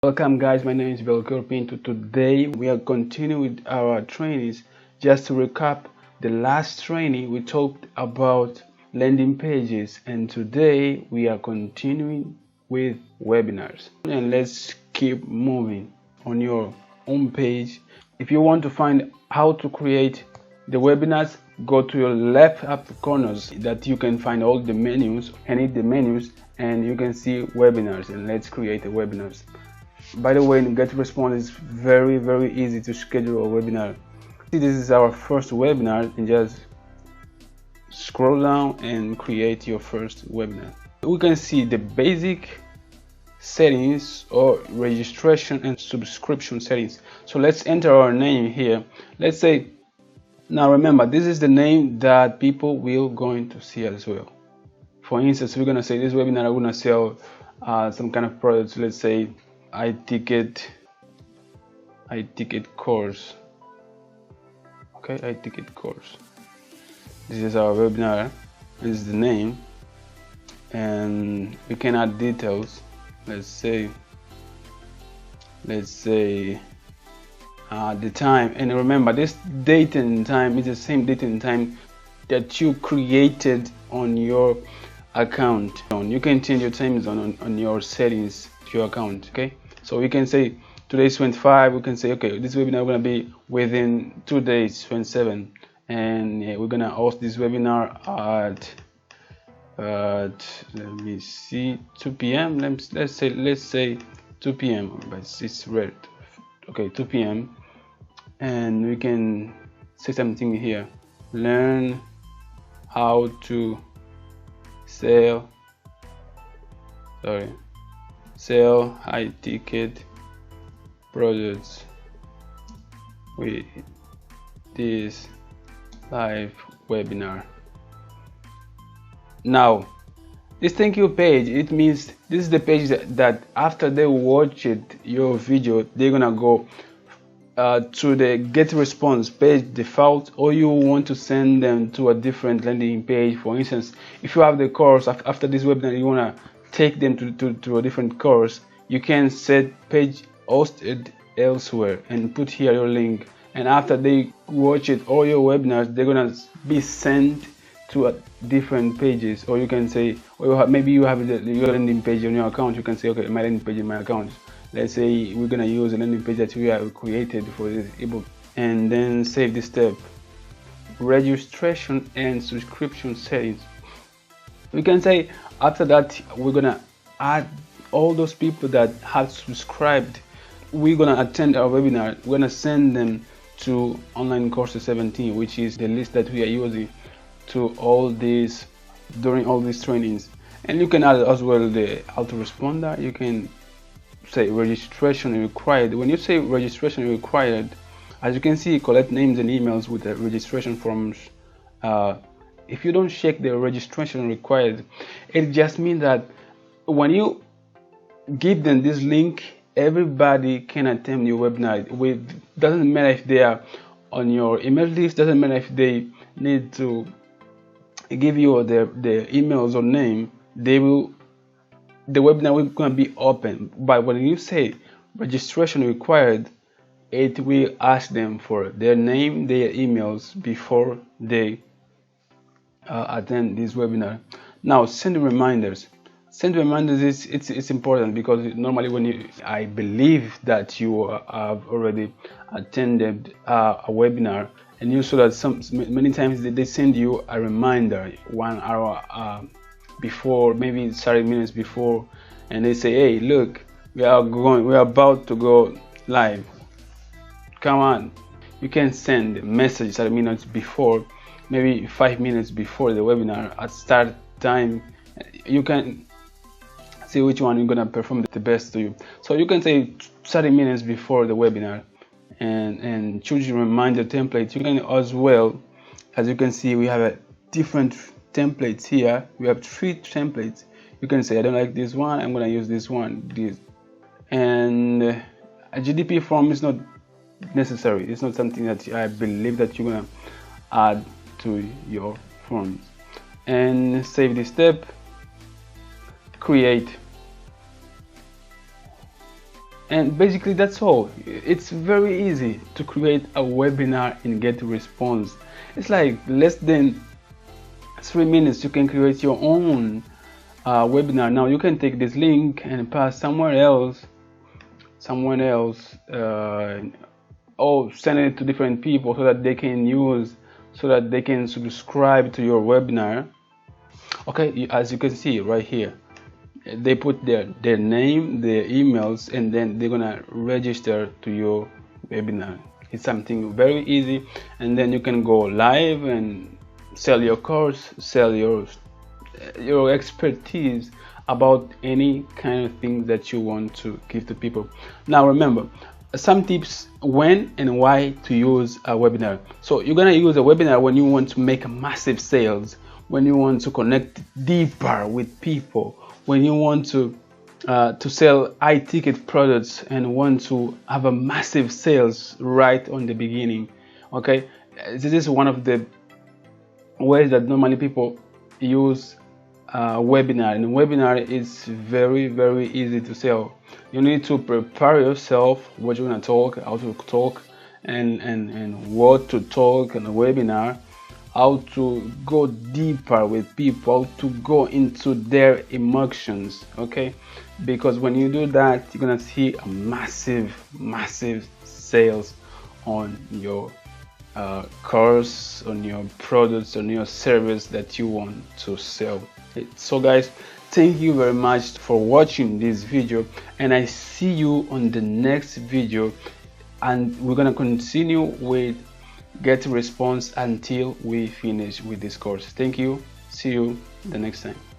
Welcome guys, my name is Belchior Pinto. Today we are continuing with our trainings. Just to recap, the last training we talked about landing pages, and today we are continuing with webinars. And let's keep moving on your home page. If you want to find how to create the webinars, go to your left upper corners that you can find all the menus, and hit the menus and you can see webinars, and let's create a webinars. By the way, in GetResponse is very easy to schedule a webinar. See, this is our first webinar, and just scroll down and create your first webinar. We can see the basic settings or registration and subscription settings. So let's enter our name here. Let's say, now remember, this is the name that people will going to see as well. For instance, we're gonna say this webinar I'm gonna sell some kind of products. Let's say iTicket course. Okay, iTicket course. This is our webinar. This is the name, and we can add details. Let's say the time, and remember this date and time is the same date and time that you created on your account. You can change your time zone on your settings to your account. Okay, so we can say today's 25. We can say, okay, this webinar gonna be within 2 days, 27, and we're gonna host this webinar at let me see, 2 p.m. let's say 2 p.m. but it's red. Okay, 2 p.m. and we can say something here: learn how to sell high ticket products with this live webinar. Now this thank you page, it means this is the page that after they watch your video, they're gonna go to the GetResponse page default, or you want to send them to a different landing page. For instance, if you have the course after this webinar, you want to take them to a different course, you can set page hosted elsewhere and put here your link, and after they watch all your webinars, they're gonna be sent to different pages. Or you can say, or maybe you have your landing page on your account. You can say, okay, my landing page in my account. Let's say we're gonna use a landing page that we have created for this ebook, and then save this step. Registration and subscription settings. We can say after that we're gonna add all those people that have subscribed. We're gonna attend our webinar. We're gonna send them to online courses 17, which is the list that we are using to all these during all these trainings. And you can add as well the autoresponder. You can say registration required. When you say registration required, as you can see, collect names and emails with the registration forms. If you don't check the registration required, it just means that when you give them this link, everybody can attend your webinar. Doesn't matter if they are on your email list, doesn't matter if they need to give you their emails or name, the webinar will gonna be open. But when you say registration required, it will ask them for their name, their emails before they attend this webinar. Now, send reminders. Send reminders it's important, because normally when I believe that you have already attended a webinar, and you saw that many times they send you a reminder 1 hour before, maybe 30 minutes before, and they say, hey, look, we're about to go live, come on. You can send a message 30 minutes before, maybe 5 minutes before the webinar at start time. You can see which one you're gonna perform the best to you. So you can say 30 minutes before the webinar, and choose your reminder template. You can as well, as you can see, we have a different templates here. We have 3 templates. You can say, I don't like this one, I'm gonna use this one, and a GDP form is not necessary. It's not something that I believe that you're gonna add to your forms. And save this step, create, And basically that's all. It's very easy to create a webinar in GetResponse. It's like less than 3 minutes you can create your own webinar. Now you can take this link and pass someone else, or send it to different people so that they can use, so that they can subscribe to your webinar. Okay, as you can see right here, they put their name, their emails, and then they're gonna register to your webinar. It's something very easy, and then you can go live and sell your course, sell your expertise about any kind of thing that you want to give to people. Now remember, some tips when and why to use a webinar. So you're gonna use a webinar when you want to make massive sales, when you want to connect deeper with people, when you want to sell high ticket products and want to have a massive sales right on the beginning. Okay, this is one of the ways that normally people use webinar, and webinar is very, very easy to sell. You need to prepare yourself what you're going to talk, how to talk, and what to talk in a webinar, how to go deeper with people, how to go into their emotions. Okay, because when you do that, you're going to see a massive sales on your course, on your products, on your service that you want to sell. So guys, thank you very much for watching this video, and I see you on the next video, and we're gonna continue with GetResponse until we finish with this course. Thank you. See you the next time.